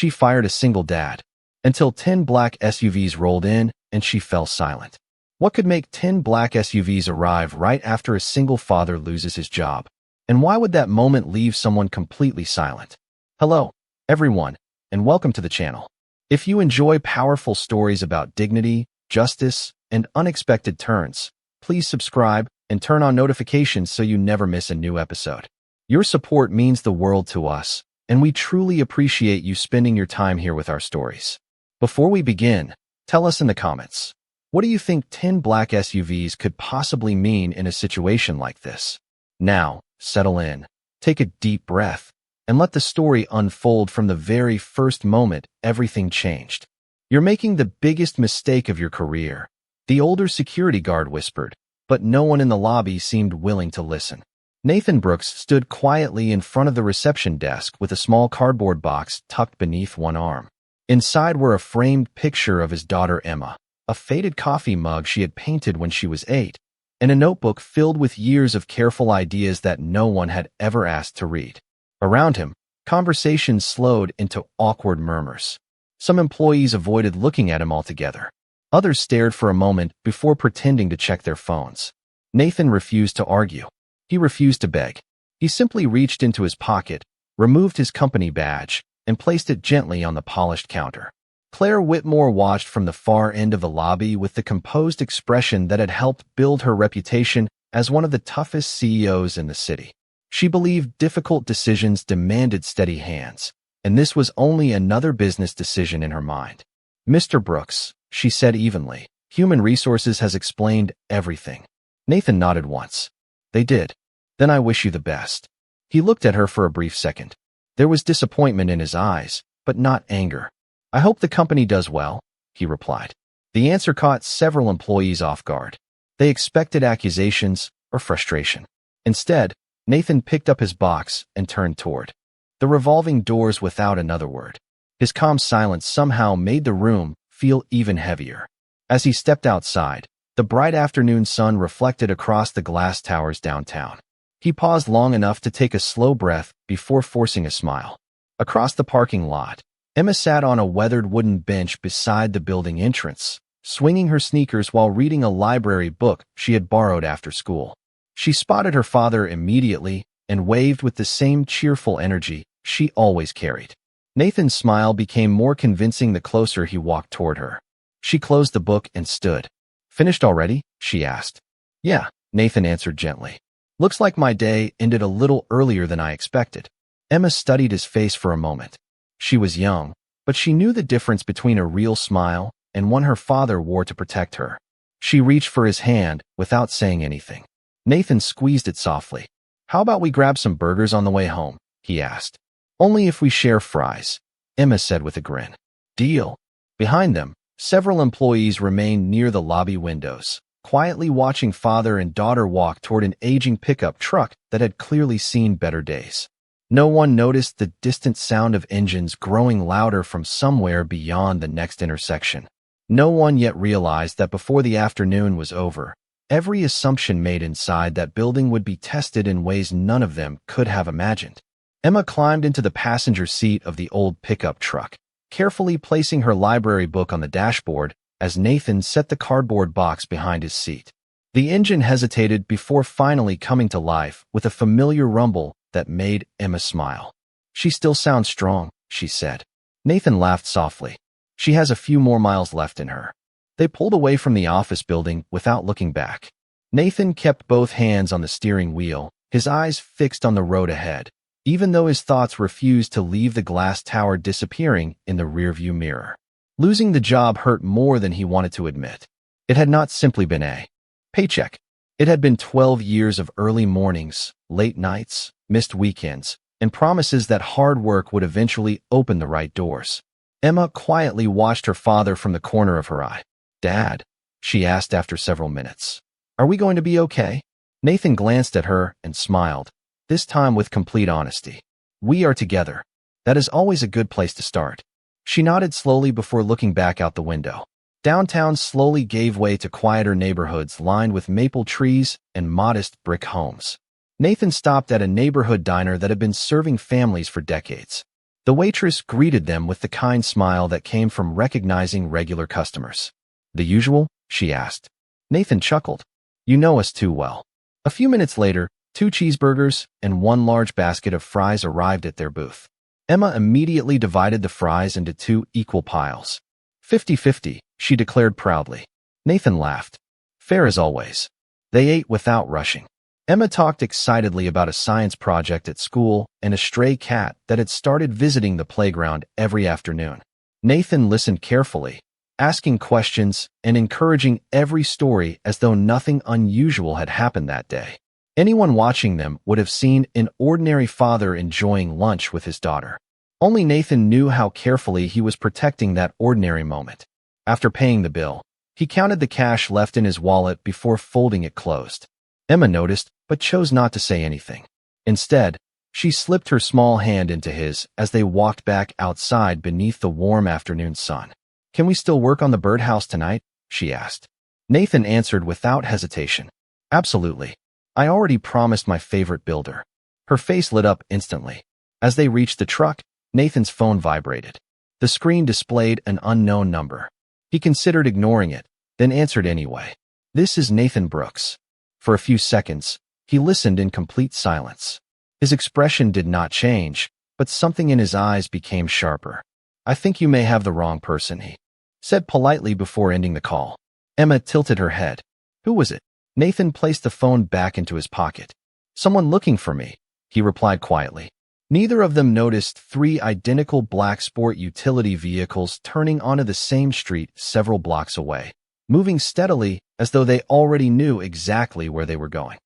She fired a single dad. Until 10 black SUVs rolled in and she fell silent. What could make 10 black SUVs arrive right after a single father loses his job? And why would that moment leave someone completely silent? Hello, everyone, and welcome to the channel. If you enjoy powerful stories about dignity, justice, and unexpected turns, please subscribe and turn on notifications so you never miss a new episode. Your support means the world to us, and we truly appreciate you spending your time here with our stories. Before we begin, tell us in the comments, what do you think 10 black SUVs could possibly mean in a situation like this? Now, settle in, take a deep breath, and let the story unfold from the very first moment everything changed. You're making the biggest mistake of your career, the older security guard whispered, but no one in the lobby seemed willing to listen. Nathan Brooks stood quietly in front of the reception desk with a small cardboard box tucked beneath one arm. Inside were a framed picture of his daughter Emma, a faded coffee mug she had painted when she was 8, and a notebook filled with years of careful ideas that no one had ever asked to read. Around him, conversations slowed into awkward murmurs. Some employees avoided looking at him altogether. Others stared for a moment before pretending to check their phones. Nathan refused to argue. He refused to beg. He simply reached into his pocket, removed his company badge, and placed it gently on the polished counter. Claire Whitmore watched from the far end of the lobby with the composed expression that had helped build her reputation as one of the toughest CEOs in the city. She believed difficult decisions demanded steady hands, and this was only another business decision in her mind. "Mr. Brooks," she said evenly, "Human Resources has explained everything." Nathan nodded once. "They did. Then I wish you the best." He looked at her for a brief second. There was disappointment in his eyes, but not anger. "I hope the company does well," he replied. The answer caught several employees off guard. They expected accusations or frustration. Instead, Nathan picked up his box and turned toward the revolving doors without another word. His calm silence somehow made the room feel even heavier. As he stepped outside, the bright afternoon sun reflected across the glass towers downtown. He paused long enough to take a slow breath before forcing a smile. Across the parking lot, Emma sat on a weathered wooden bench beside the building entrance, swinging her sneakers while reading a library book she had borrowed after school. She spotted her father immediately and waved with the same cheerful energy she always carried. Nathan's smile became more convincing the closer he walked toward her. She closed the book and stood. "Finished already?" she asked. "Yeah," Nathan answered gently. "Looks like my day ended a little earlier than I expected." Emma studied his face for a moment. She was young, but she knew the difference between a real smile and one her father wore to protect her. She reached for his hand without saying anything. Nathan squeezed it softly. "How about we grab some burgers on the way home?" he asked. "Only if we share fries," Emma said with a grin. "Deal." Behind them, several employees remained near the lobby windows, quietly watching father and daughter walk toward an aging pickup truck that had clearly seen better days. No one noticed the distant sound of engines growing louder from somewhere beyond the next intersection. No one yet realized that before the afternoon was over, every assumption made inside that building would be tested in ways none of them could have imagined. Emma climbed into the passenger seat of the old pickup truck, carefully placing her library book on the dashboard as Nathan set the cardboard box behind his seat. The engine hesitated before finally coming to life with a familiar rumble that made Emma smile. "She still sounds strong," she said. Nathan laughed softly. "She has a few more miles left in her." They pulled away from the office building without looking back. Nathan kept both hands on the steering wheel, his eyes fixed on the road ahead, even though his thoughts refused to leave the glass tower disappearing in the rearview mirror. Losing the job hurt more than he wanted to admit. It had not simply been a paycheck. It had been 12 years of early mornings, late nights, missed weekends, and promises that hard work would eventually open the right doors. Emma quietly watched her father from the corner of her eye. "Dad," she asked after several minutes, "are we going to be okay?" Nathan glanced at her and smiled, this time with complete honesty. "We are together. That is always a good place to start." She nodded slowly before looking back out the window. Downtown slowly gave way to quieter neighborhoods lined with maple trees and modest brick homes. Nathan stopped at a neighborhood diner that had been serving families for decades. The waitress greeted them with the kind smile that came from recognizing regular customers. "The usual?" she asked. Nathan chuckled. "You know us too well." A few minutes later, 2 cheeseburgers and 1 large basket of fries arrived at their booth. Emma immediately divided the fries into 2 equal piles. 50-50, she declared proudly. Nathan laughed. Fair as always. They ate without rushing. Emma talked excitedly about a science project at school and a stray cat that had started visiting the playground every afternoon. Nathan listened carefully, asking questions and encouraging every story as though nothing unusual had happened that day. Anyone watching them would have seen an ordinary father enjoying lunch with his daughter. Only Nathan knew how carefully he was protecting that ordinary moment. After paying the bill, he counted the cash left in his wallet before folding it closed. Emma noticed, but chose not to say anything. Instead, she slipped her small hand into his as they walked back outside beneath the warm afternoon sun. "Can we still work on the birdhouse tonight?" she asked. Nathan answered without hesitation. "Absolutely. I already promised my favorite builder." Her face lit up instantly. As they reached the truck, Nathan's phone vibrated. The screen displayed an unknown number. He considered ignoring it, then answered anyway. "This is Nathan Brooks." For a few seconds, he listened in complete silence. His expression did not change, but something in his eyes became sharper. "I think you may have the wrong person," he said politely before ending the call. Emma tilted her head. "Who was it?" Nathan placed the phone back into his pocket. "Someone looking for me," he replied quietly. Neither of them noticed 3 identical black sport utility vehicles turning onto the same street several blocks away, moving steadily as though they already knew exactly where they were going.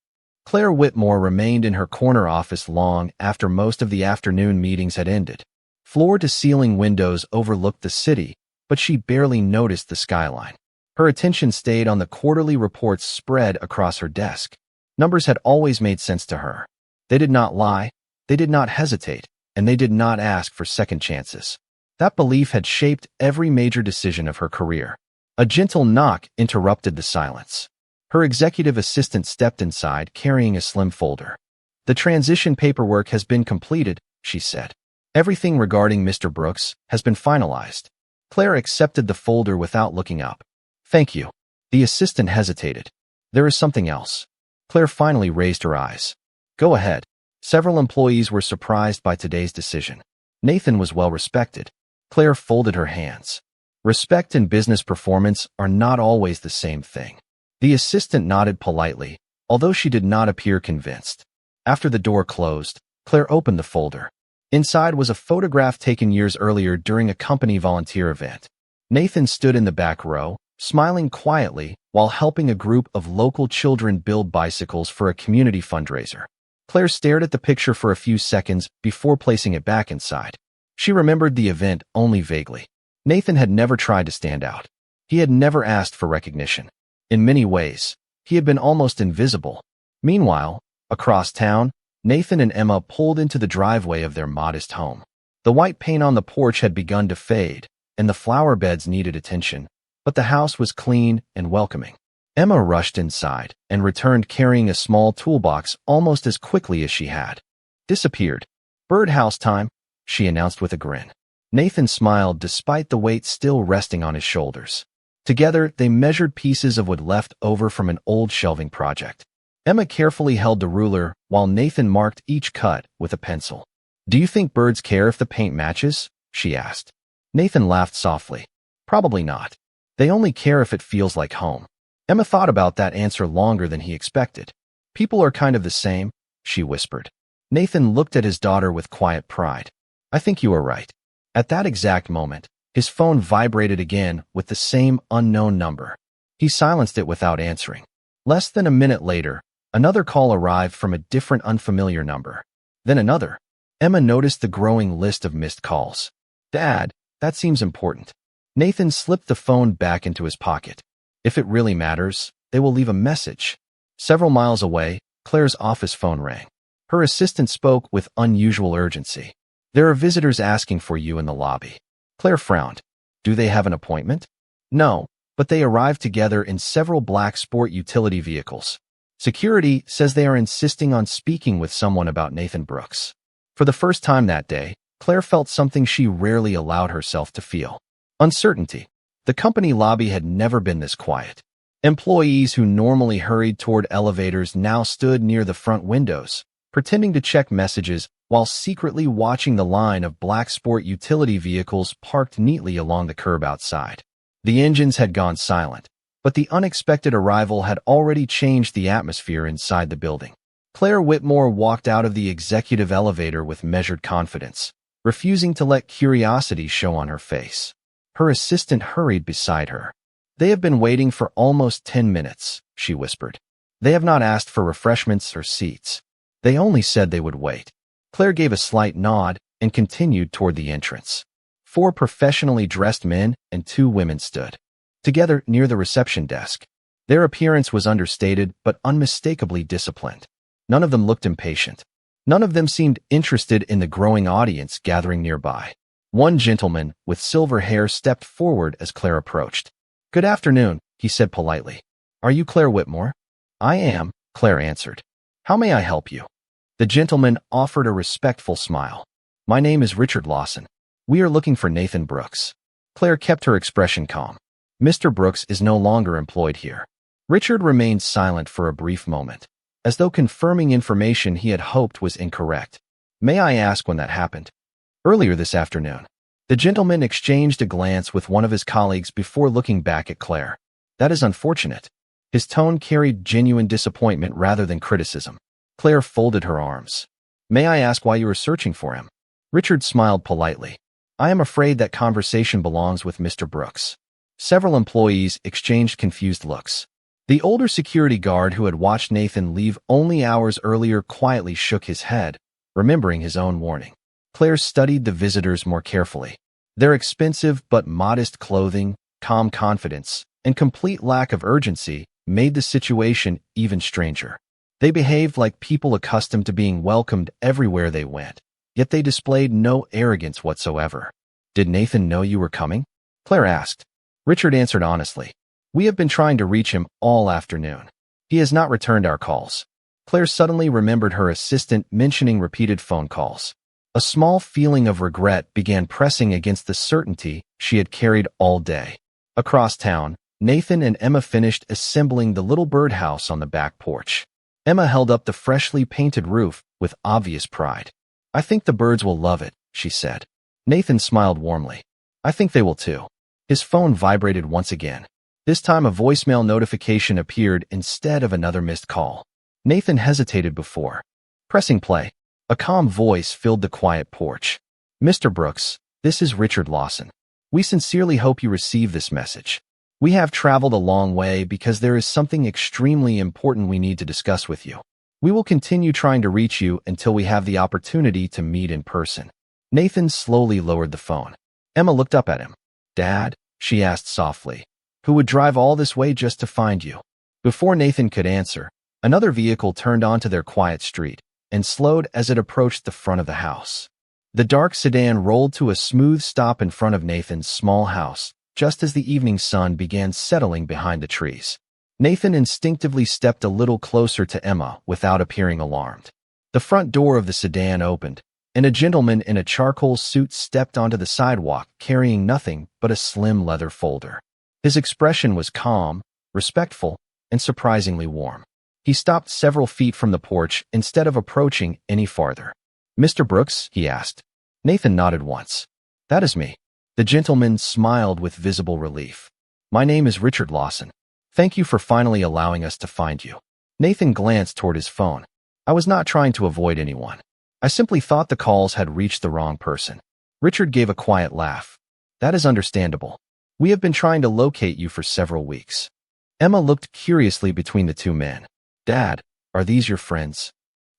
Claire Whitmore remained in her corner office long after most of the afternoon meetings had ended. Floor-to-ceiling windows overlooked the city, but she barely noticed the skyline. Her attention stayed on the quarterly reports spread across her desk. Numbers had always made sense to her. They did not lie, they did not hesitate, and they did not ask for second chances. That belief had shaped every major decision of her career. A gentle knock interrupted the silence. Her executive assistant stepped inside carrying a slim folder. "The transition paperwork has been completed," she said. "Everything regarding Mr. Brooks has been finalized." Claire accepted the folder without looking up. "Thank you." The assistant hesitated. "There is something else." Claire finally raised her eyes. "Go ahead." Several employees were surprised by today's decision. Nathan was well respected. Claire folded her hands. Respect and business performance are not always the same thing. The assistant nodded politely, although she did not appear convinced. After the door closed, Claire opened the folder. Inside was a photograph taken years earlier during a company volunteer event. Nathan stood in the back row, smiling quietly while helping a group of local children build bicycles for a community fundraiser. Claire stared at the picture for a few seconds before placing it back inside. She remembered the event only vaguely. Nathan had never tried to stand out. He had never asked for recognition. In many ways, he had been almost invisible. Meanwhile, across town, Nathan and Emma pulled into the driveway of their modest home. The white paint on the porch had begun to fade, and the flower beds needed attention, but the house was clean and welcoming. Emma rushed inside and returned carrying a small toolbox almost as quickly as she had. Disappeared. "Birdhouse time," she announced with a grin. Nathan smiled despite the weight still resting on his shoulders. Together, they measured pieces of wood left over from an old shelving project. Emma carefully held the ruler while Nathan marked each cut with a pencil. "Do you think birds care if the paint matches?" she asked. Nathan laughed softly. "Probably not. They only care if it feels like home." Emma thought about that answer longer than he expected. "People are kind of the same," she whispered. Nathan looked at his daughter with quiet pride. "I think you are right." At that exact moment, his phone vibrated again with the same unknown number. He silenced it without answering. Less than a minute later, another call arrived from a different unfamiliar number. Then another. Emma noticed the growing list of missed calls. "Dad, that seems important." Nathan slipped the phone back into his pocket. "If it really matters, they will leave a message." Several miles away, Claire's office phone rang. Her assistant spoke with unusual urgency. "There are visitors asking for you in the lobby." Claire frowned. "Do they have an appointment?" "No, but they arrived together in several black sport utility vehicles. Security says they are insisting on speaking with someone about Nathan Brooks." For the first time that day, Claire felt something she rarely allowed herself to feel. Uncertainty. The company lobby had never been this quiet. Employees who normally hurried toward elevators now stood near the front windows, pretending to check messages while secretly watching the line of black sport utility vehicles parked neatly along the curb outside. The engines had gone silent, but the unexpected arrival had already changed the atmosphere inside the building. Claire Whitmore walked out of the executive elevator with measured confidence, refusing to let curiosity show on her face. Her assistant hurried beside her. "They have been waiting for almost 10 minutes, she whispered. "They have not asked for refreshments or seats. They only said they would wait." Claire gave a slight nod and continued toward the entrance. 4 professionally dressed men and 2 women stood together near the reception desk. Their appearance was understated but unmistakably disciplined. None of them looked impatient. None of them seemed interested in the growing audience gathering nearby. One gentleman with silver hair stepped forward as Claire approached. "Good afternoon," he said politely. "Are you Claire Whitmore?" "I am," Claire answered. "How may I help you?" The gentleman offered a respectful smile. "My name is Richard Lawson. We are looking for Nathan Brooks." Claire kept her expression calm. "Mr. Brooks is no longer employed here." Richard remained silent for a brief moment, as though confirming information he had hoped was incorrect. "May I ask when that happened?" "Earlier this afternoon." The gentleman exchanged a glance with one of his colleagues before looking back at Claire. "That is unfortunate." His tone carried genuine disappointment rather than criticism. Claire folded her arms. "May I ask why you are searching for him?" Richard smiled politely. "I am afraid that conversation belongs with Mr. Brooks." Several employees exchanged confused looks. The older security guard who had watched Nathan leave only hours earlier quietly shook his head, remembering his own warning. Claire studied the visitors more carefully. Their expensive but modest clothing, calm confidence, and complete lack of urgency made the situation even stranger. They behaved like people accustomed to being welcomed everywhere they went, yet they displayed no arrogance whatsoever. "Did Nathan know you were coming?" Claire asked. Richard answered honestly. "We have been trying to reach him all afternoon. He has not returned our calls." Claire suddenly remembered her assistant mentioning repeated phone calls. A small feeling of regret began pressing against the certainty she had carried all day. Across town, Nathan and Emma finished assembling the little birdhouse on the back porch. Emma held up the freshly painted roof with obvious pride. "I think the birds will love it," she said. Nathan smiled warmly. "I think they will too." His phone vibrated once again. This time a voicemail notification appeared instead of another missed call. Nathan hesitated before pressing play. A calm voice filled the quiet porch. "Mr. Brooks, this is Richard Lawson. We sincerely hope you receive this message. We have traveled a long way because there is something extremely important we need to discuss with you. We will continue trying to reach you until we have the opportunity to meet in person." Nathan slowly lowered the phone. Emma looked up at him. "Dad?" she asked softly. "Who would drive all this way just to find you?" Before Nathan could answer, another vehicle turned onto their quiet street and slowed as it approached the front of the house. The dark sedan rolled to a smooth stop in front of Nathan's small house, just as the evening sun began settling behind the trees. Nathan instinctively stepped a little closer to Emma without appearing alarmed. The front door of the sedan opened, and a gentleman in a charcoal suit stepped onto the sidewalk carrying nothing but a slim leather folder. His expression was calm, respectful, and surprisingly warm. He stopped several feet from the porch instead of approaching any farther. "Mr. Brooks?" he asked. Nathan nodded once. "That is me." The gentleman smiled with visible relief. "My name is Richard Lawson. Thank you for finally allowing us to find you." Nathan glanced toward his phone. "I was not trying to avoid anyone. I simply thought the calls had reached the wrong person." Richard gave a quiet laugh. "That is understandable. We have been trying to locate you for several weeks." Emma looked curiously between the two men. "Dad, are these your friends?"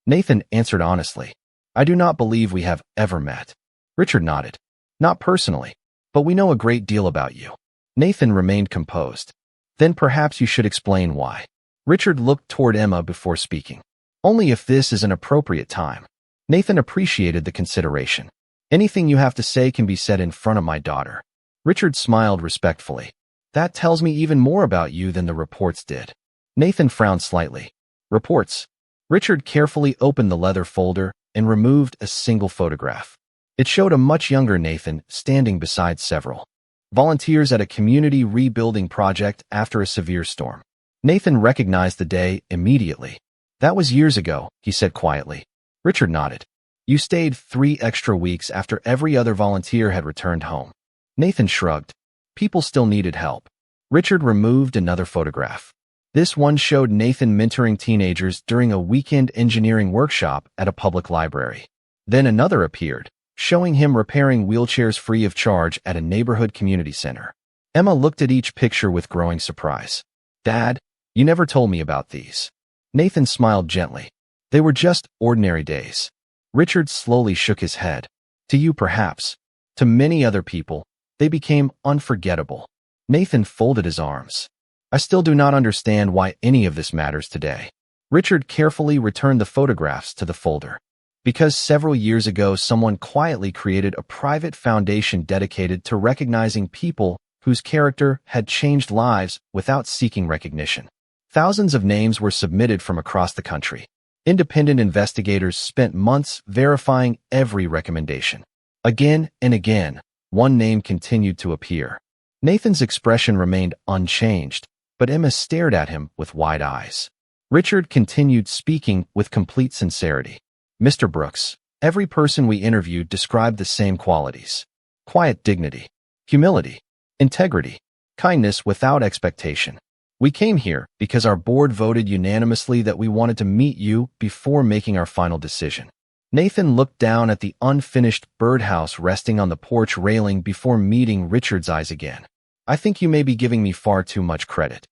Nathan answered honestly. "I do not believe we have ever met." Richard nodded. "Not personally, but we know a great deal about you." Nathan remained composed. "Then perhaps you should explain why." Richard looked toward Emma before speaking. "Only if this is an appropriate time." Nathan appreciated the consideration. "Anything you have to say can be said in front of my daughter." Richard smiled respectfully. "That tells me even more about you than the reports did." Nathan frowned slightly. "Reports?" Richard carefully opened the leather folder and removed a single photograph. It showed a much younger Nathan standing beside several volunteers at a community rebuilding project after a severe storm. Nathan recognized the day immediately. "That was years ago," he said quietly. Richard nodded. "You stayed 3 extra weeks after every other volunteer had returned home." Nathan shrugged. People still needed help. Richard removed another photograph. This one showed Nathan mentoring teenagers during a weekend engineering workshop at a public library. Then another appeared, showing him repairing wheelchairs free of charge at a neighborhood community center. Emma looked at each picture with growing surprise. "Dad, you never told me about these." Nathan smiled gently. "They were just ordinary days." Richard slowly shook his head. "To you, perhaps. To many other people, they became unforgettable." Nathan folded his arms. "I still do not understand why any of this matters today." Richard carefully returned the photographs to the folder. "Because several years ago someone quietly created a private foundation dedicated to recognizing people whose character had changed lives without seeking recognition. Thousands of names were submitted from across the country. Independent investigators spent months verifying every recommendation. Again and again, one name continued to appear. Nathan's expression remained unchanged, but Emma stared at him with wide eyes. Richard continued speaking with complete sincerity. "Mr. Brooks, every person we interviewed described the same qualities: quiet dignity, humility, integrity, kindness without expectation. We came here because our board voted unanimously that we wanted to meet you before making our final decision." Nathan looked down at the unfinished birdhouse resting on the porch railing before meeting Richard's eyes again. "I think you may be giving me far too much credit."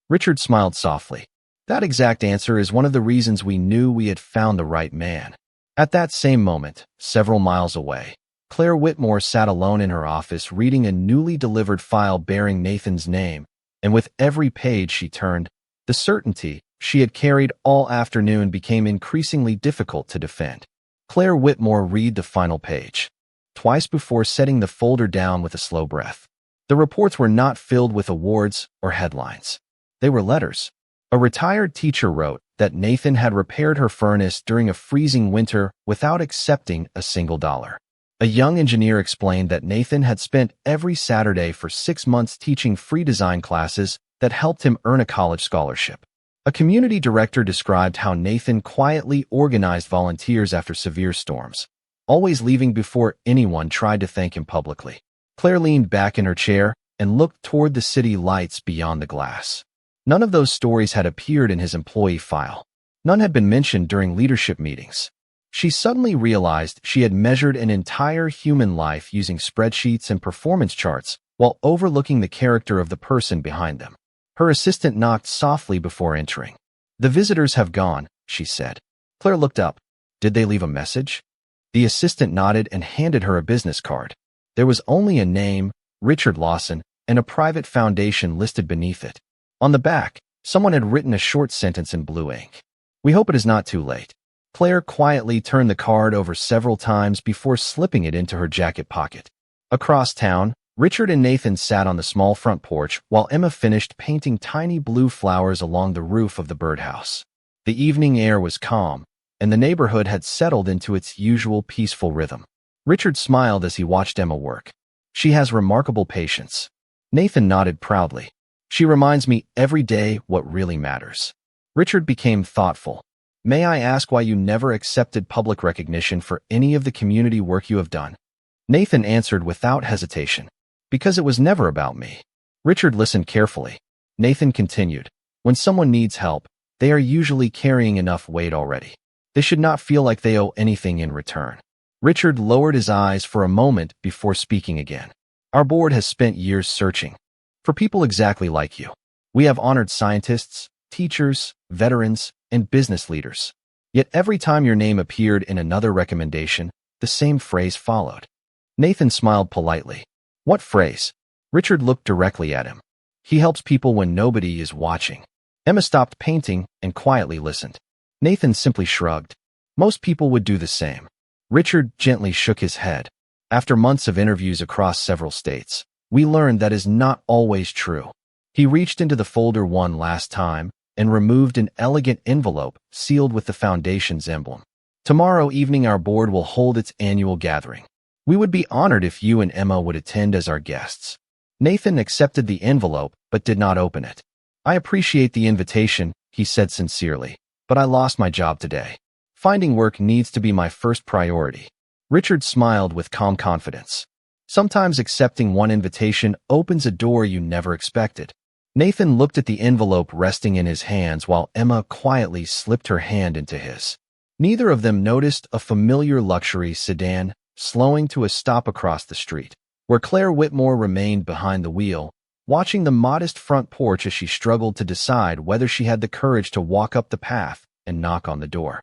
Richard smiled softly. "That exact answer is one of the reasons we knew we had found the right man." At that same moment, several miles away, Claire Whitmore sat alone in her office reading a newly delivered file bearing Nathan's name, and with every page she turned, the certainty she had carried all afternoon became increasingly difficult to defend. Claire Whitmore read the final page twice before setting the folder down with a slow breath. The reports were not filled with awards or headlines. They were letters. A retired teacher wrote that Nathan had repaired her furnace during a freezing winter without accepting a single dollar. A young engineer explained that Nathan had spent every Saturday for 6 months teaching free design classes that helped him earn a college scholarship. A community director described how Nathan quietly organized volunteers after severe storms, always leaving before anyone tried to thank him publicly. Claire leaned back in her chair and looked toward the city lights beyond the glass. None of those stories had appeared in his employee file. None had been mentioned during leadership meetings. She suddenly realized she had measured an entire human life using spreadsheets and performance charts while overlooking the character of the person behind them. Her assistant knocked softly before entering. "The visitors have gone," she said. Claire looked up. "Did they leave a message?" The assistant nodded and handed her a business card. There was only a name, Richard Lawson, and a private foundation listed beneath it. On the back, someone had written a short sentence in blue ink. "We hope it is not too late." Claire quietly turned the card over several times before slipping it into her jacket pocket. Across town, Richard and Nathan sat on the small front porch while Emma finished painting tiny blue flowers along the roof of the birdhouse. The evening air was calm, and the neighborhood had settled into its usual peaceful rhythm. Richard smiled as he watched Emma work. "She has remarkable patience." Nathan nodded proudly. "She reminds me every day what really matters." Richard became thoughtful. "May I ask why you never accepted public recognition for any of the community work you have done?" Nathan answered without hesitation. "Because it was never about me." Richard listened carefully. Nathan continued. "When someone needs help, they are usually carrying enough weight already. They should not feel like they owe anything in return." Richard lowered his eyes for a moment before speaking again. "Our board has spent years searching for people exactly like you. We have honored scientists, teachers, veterans, and business leaders. Yet every time your name appeared in another recommendation, the same phrase followed." Nathan smiled politely. "What phrase?" Richard looked directly at him. "He helps people when nobody is watching." Emma stopped painting and quietly listened. Nathan simply shrugged. Most people would do the same. Richard gently shook his head. "After months of interviews across several states, we learned that is not always true." He reached into the folder one last time and removed an elegant envelope sealed with the foundation's emblem. "Tomorrow evening our board will hold its annual gathering. We would be honored if you and Emma would attend as our guests. Nathan accepted the envelope but did not open it. I appreciate the invitation, he said sincerely, but I lost my job today. Finding work needs to be my first priority. Richard smiled with calm confidence. Sometimes accepting one invitation opens a door you never expected. Nathan looked at the envelope resting in his hands while Emma quietly slipped her hand into his. Neither of them noticed a familiar luxury sedan slowing to a stop across the street, where Claire Whitmore remained behind the wheel, watching the modest front porch as she struggled to decide whether she had the courage to walk up the path and knock on the door.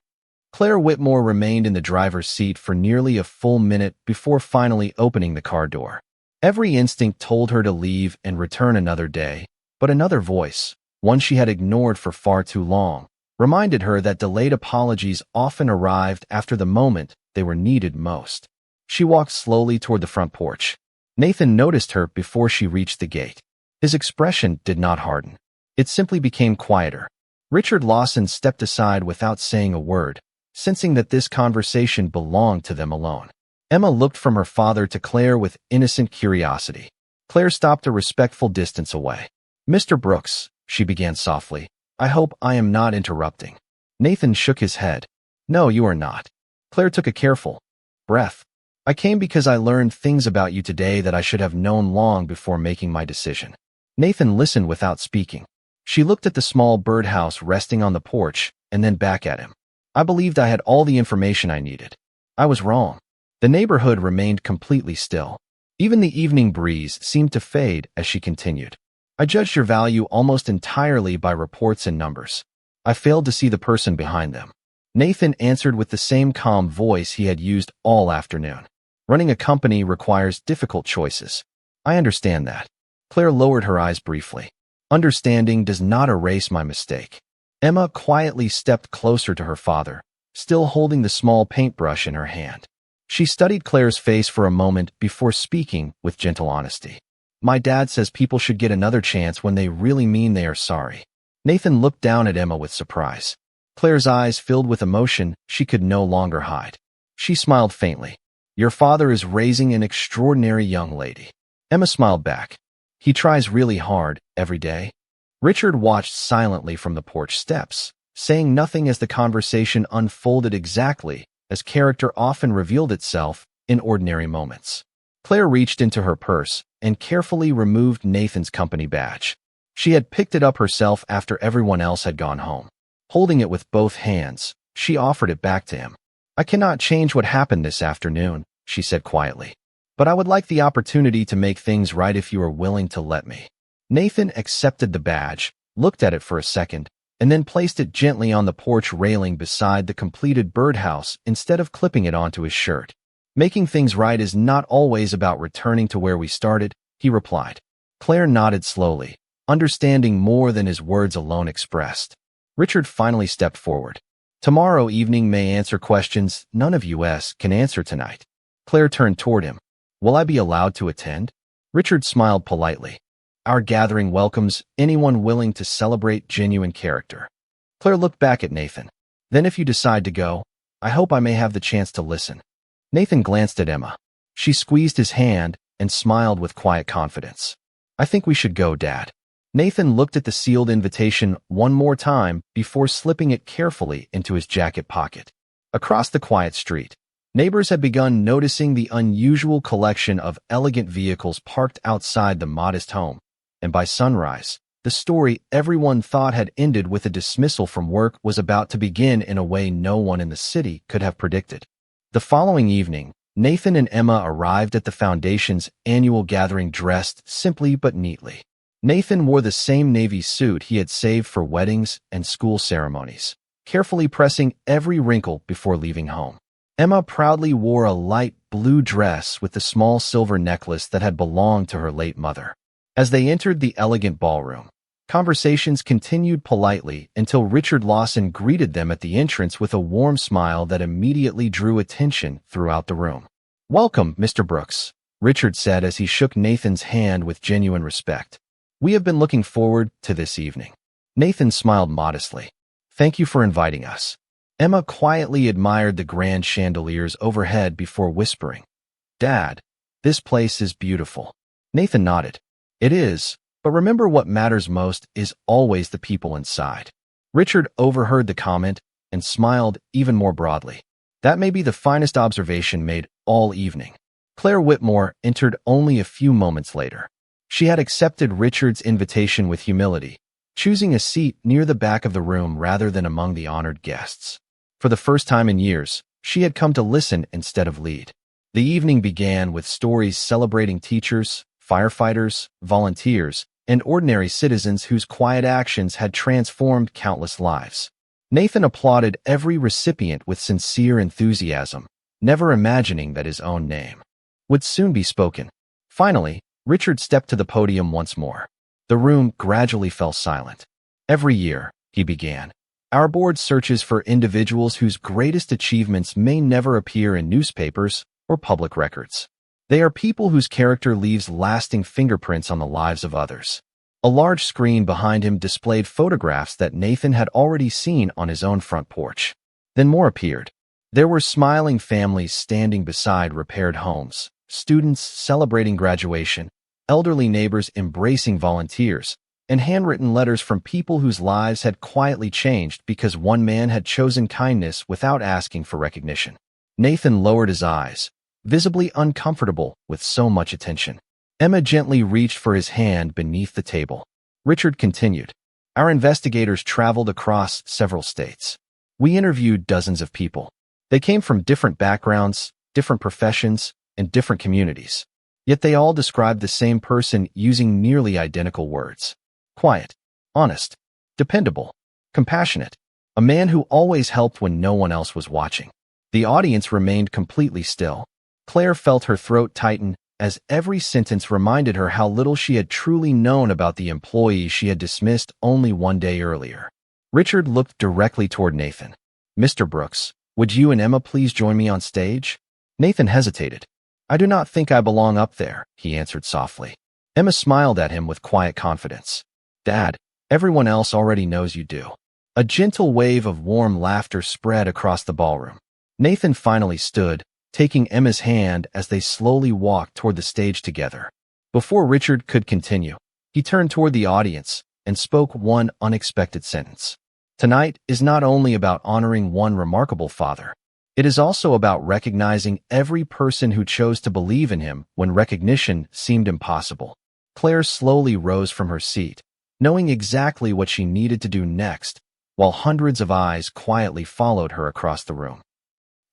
Claire Whitmore remained in the driver's seat for nearly a full minute before finally opening the car door. Every instinct told her to leave and return another day, but another voice, one she had ignored for far too long, reminded her that delayed apologies often arrived after the moment they were needed most. She walked slowly toward the front porch. Nathan noticed her before she reached the gate. His expression did not harden. It simply became quieter. Richard Lawson stepped aside without saying a word, sensing that this conversation belonged to them alone. Emma looked from her father to Claire with innocent curiosity. Claire stopped a respectful distance away. "Mr. Brooks," she began softly, "I hope I am not interrupting." Nathan shook his head. "No, you are not." Claire took a careful breath. "I came because I learned things about you today that I should have known long before making my decision." Nathan listened without speaking. She looked at the small birdhouse resting on the porch and then back at him. "I believed I had all the information I needed. I was wrong." The neighborhood remained completely still. Even the evening breeze seemed to fade as she continued. "I judged your value almost entirely by reports and numbers. I failed to see the person behind them." Nathan answered with the same calm voice he had used all afternoon. "Running a company requires difficult choices. I understand that." Claire lowered her eyes briefly. "Understanding does not erase my mistake." Emma quietly stepped closer to her father, still holding the small paintbrush in her hand. She studied Claire's face for a moment before speaking with gentle honesty. "My dad says people should get another chance when they really mean they are sorry." Nathan looked down at Emma with surprise. Claire's eyes filled with emotion she could no longer hide. She smiled faintly. "Your father is raising an extraordinary young lady." Emma smiled back. "He tries really hard, every day." Richard watched silently from the porch steps, saying nothing as the conversation unfolded exactly as character often revealed itself in ordinary moments. Claire reached into her purse and carefully removed Nathan's company badge. She had picked it up herself after everyone else had gone home. Holding it with both hands, she offered it back to him. "I cannot change what happened this afternoon," she said quietly, "but I would like the opportunity to make things right if you are willing to let me." Nathan accepted the badge, looked at it for a second, and then placed it gently on the porch railing beside the completed birdhouse instead of clipping it onto his shirt. "Making things right is not always about returning to where we started," he replied. Claire nodded slowly, understanding more than his words alone expressed. Richard finally stepped forward. "Tomorrow evening may answer questions none of us can answer tonight." Claire turned toward him. "Will I be allowed to attend?" Richard smiled politely. "Our gathering welcomes anyone willing to celebrate genuine character." Claire looked back at Nathan. "Then if you decide to go, I hope I may have the chance to listen." Nathan glanced at Emma. She squeezed his hand and smiled with quiet confidence. "I think we should go, Dad." Nathan looked at the sealed invitation one more time before slipping it carefully into his jacket pocket. Across the quiet street, neighbors had begun noticing the unusual collection of elegant vehicles parked outside the modest home, and by sunrise, the story everyone thought had ended with a dismissal from work was about to begin in a way no one in the city could have predicted. The following evening, Nathan and Emma arrived at the Foundation's annual gathering dressed simply but neatly. Nathan wore the same navy suit he had saved for weddings and school ceremonies, carefully pressing every wrinkle before leaving home. Emma proudly wore a light blue dress with the small silver necklace that had belonged to her late mother. As they entered the elegant ballroom, conversations continued politely until Richard Lawson greeted them at the entrance with a warm smile that immediately drew attention throughout the room. "Welcome, Mr. Brooks," Richard said as he shook Nathan's hand with genuine respect. "We have been looking forward to this evening." Nathan smiled modestly. "Thank you for inviting us." Emma quietly admired the grand chandeliers overhead before whispering, Dad, this place is beautiful. Nathan nodded. It is, but remember what matters most is always the people inside. Richard overheard the comment and smiled even more broadly. That may be the finest observation made all evening. Claire Whitmore entered only a few moments later. She had accepted Richard's invitation with humility, choosing a seat near the back of the room rather than among the honored guests. For the first time in years, she had come to listen instead of lead. The evening began with stories celebrating teachers, firefighters, volunteers, and ordinary citizens whose quiet actions had transformed countless lives. Nathan applauded every recipient with sincere enthusiasm, never imagining that his own name would soon be spoken. Finally, Richard stepped to the podium once more. The room gradually fell silent. Every year, he began, our board searches for individuals whose greatest achievements may never appear in newspapers or public records. They are people whose character leaves lasting fingerprints on the lives of others. A large screen behind him displayed photographs that Nathan had already seen on his own front porch. Then more appeared. There were smiling families standing beside repaired homes, students celebrating graduation, elderly neighbors embracing volunteers, and handwritten letters from people whose lives had quietly changed because one man had chosen kindness without asking for recognition. Nathan lowered his eyes, visibly uncomfortable with so much attention. Emma gently reached for his hand beneath the table. Richard continued, our investigators traveled across several states. We interviewed dozens of people. They came from different backgrounds, different professions, and different communities. Yet they all described the same person using nearly identical words. Quiet, honest, dependable, compassionate. A man who always helped when no one else was watching. The audience remained completely still. Claire felt her throat tighten as every sentence reminded her how little she had truly known about the employee she had dismissed only one day earlier. Richard looked directly toward Nathan. Mr. Brooks, would you and Emma please join me on stage? Nathan hesitated. I do not think I belong up there, he answered softly. Emma smiled at him with quiet confidence. Dad, everyone else already knows you do. A gentle wave of warm laughter spread across the ballroom. Nathan finally stood, taking Emma's hand as they slowly walked toward the stage together. Before Richard could continue, he turned toward the audience and spoke one unexpected sentence. Tonight is not only about honoring one remarkable father. It is also about recognizing every person who chose to believe in him when recognition seemed impossible. Claire slowly rose from her seat, knowing exactly what she needed to do next, while hundreds of eyes quietly followed her across the room.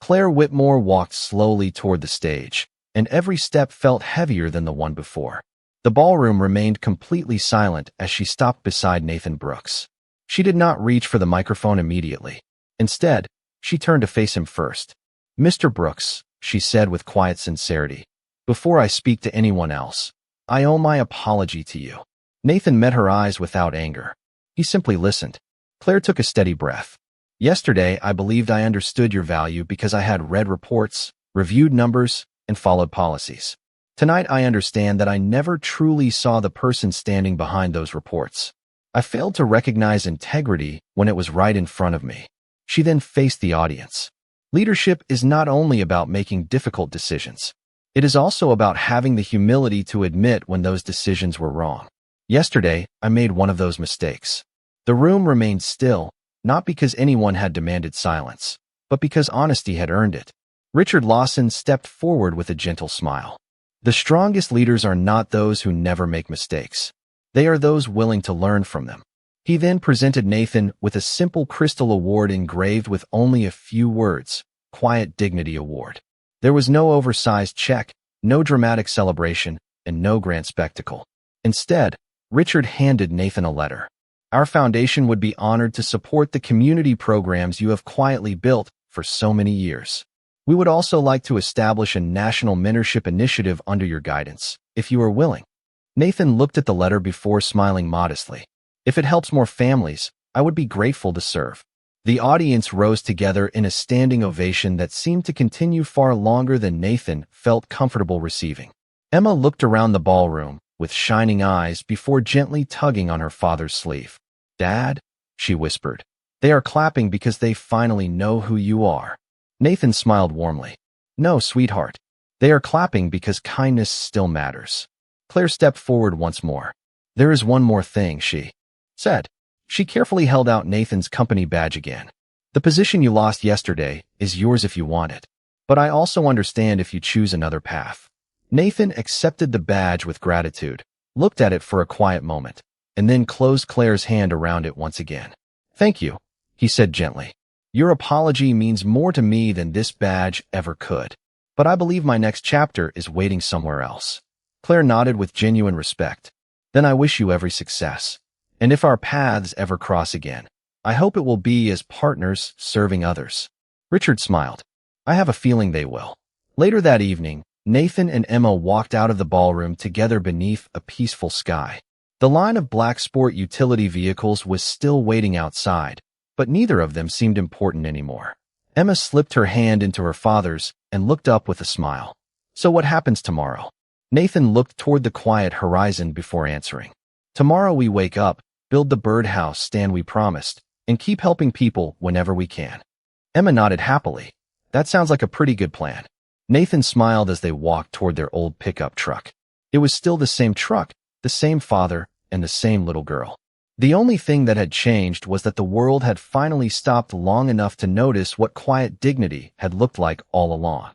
Claire Whitmore walked slowly toward the stage, and every step felt heavier than the one before. The ballroom remained completely silent as she stopped beside Nathan Brooks. She did not reach for the microphone immediately. Instead, she turned to face him first. Mr. Brooks, she said with quiet sincerity, before I speak to anyone else, I owe my apology to you. Nathan met her eyes without anger. He simply listened. Claire took a steady breath. Yesterday, I believed I understood your value because I had read reports, reviewed numbers, and followed policies. Tonight, I understand that I never truly saw the person standing behind those reports. I failed to recognize integrity when it was right in front of me. She then faced the audience. Leadership is not only about making difficult decisions. It is also about having the humility to admit when those decisions were wrong. Yesterday, I made one of those mistakes. The room remained still, not because anyone had demanded silence, but because honesty had earned it. Richard Lawson stepped forward with a gentle smile. The strongest leaders are not those who never make mistakes. They are those willing to learn from them. He then presented Nathan with a simple crystal award engraved with only a few words, Quiet Dignity Award. There was no oversized check, no dramatic celebration, and no grand spectacle. Instead, Richard handed Nathan a letter. Our foundation would be honored to support the community programs you have quietly built for so many years. We would also like to establish a national mentorship initiative under your guidance, if you are willing. Nathan looked at the letter before smiling modestly. If it helps more families, I would be grateful to serve. The audience rose together in a standing ovation that seemed to continue far longer than Nathan felt comfortable receiving. Emma looked around the ballroom with shining eyes before gently tugging on her father's sleeve. Dad, she whispered, they are clapping because they finally know who you are. Nathan smiled warmly. No, sweetheart. They are clapping because kindness still matters. Claire stepped forward once more. There is one more thing, she said. She carefully held out Nathan's company badge again. The position you lost yesterday is yours if you want it. But I also understand if you choose another path. Nathan accepted the badge with gratitude, looked at it for a quiet moment, and then closed Claire's hand around it once again. Thank you, he said gently. Your apology means more to me than this badge ever could. But I believe my next chapter is waiting somewhere else. Claire nodded with genuine respect. Then I wish you every success. And if our paths ever cross again, I hope it will be as partners serving others. Richard smiled. I have a feeling they will. Later that evening, Nathan and Emma walked out of the ballroom together beneath a peaceful sky. The line of black sport utility vehicles was still waiting outside, but neither of them seemed important anymore. Emma slipped her hand into her father's and looked up with a smile. So what happens tomorrow? Nathan looked toward the quiet horizon before answering. Tomorrow we wake up, build the birdhouse stand we promised, and keep helping people whenever we can. Emma nodded happily. That sounds like a pretty good plan. Nathan smiled as they walked toward their old pickup truck. It was still the same truck, the same father, and the same little girl. The only thing that had changed was that the world had finally stopped long enough to notice what quiet dignity had looked like all along.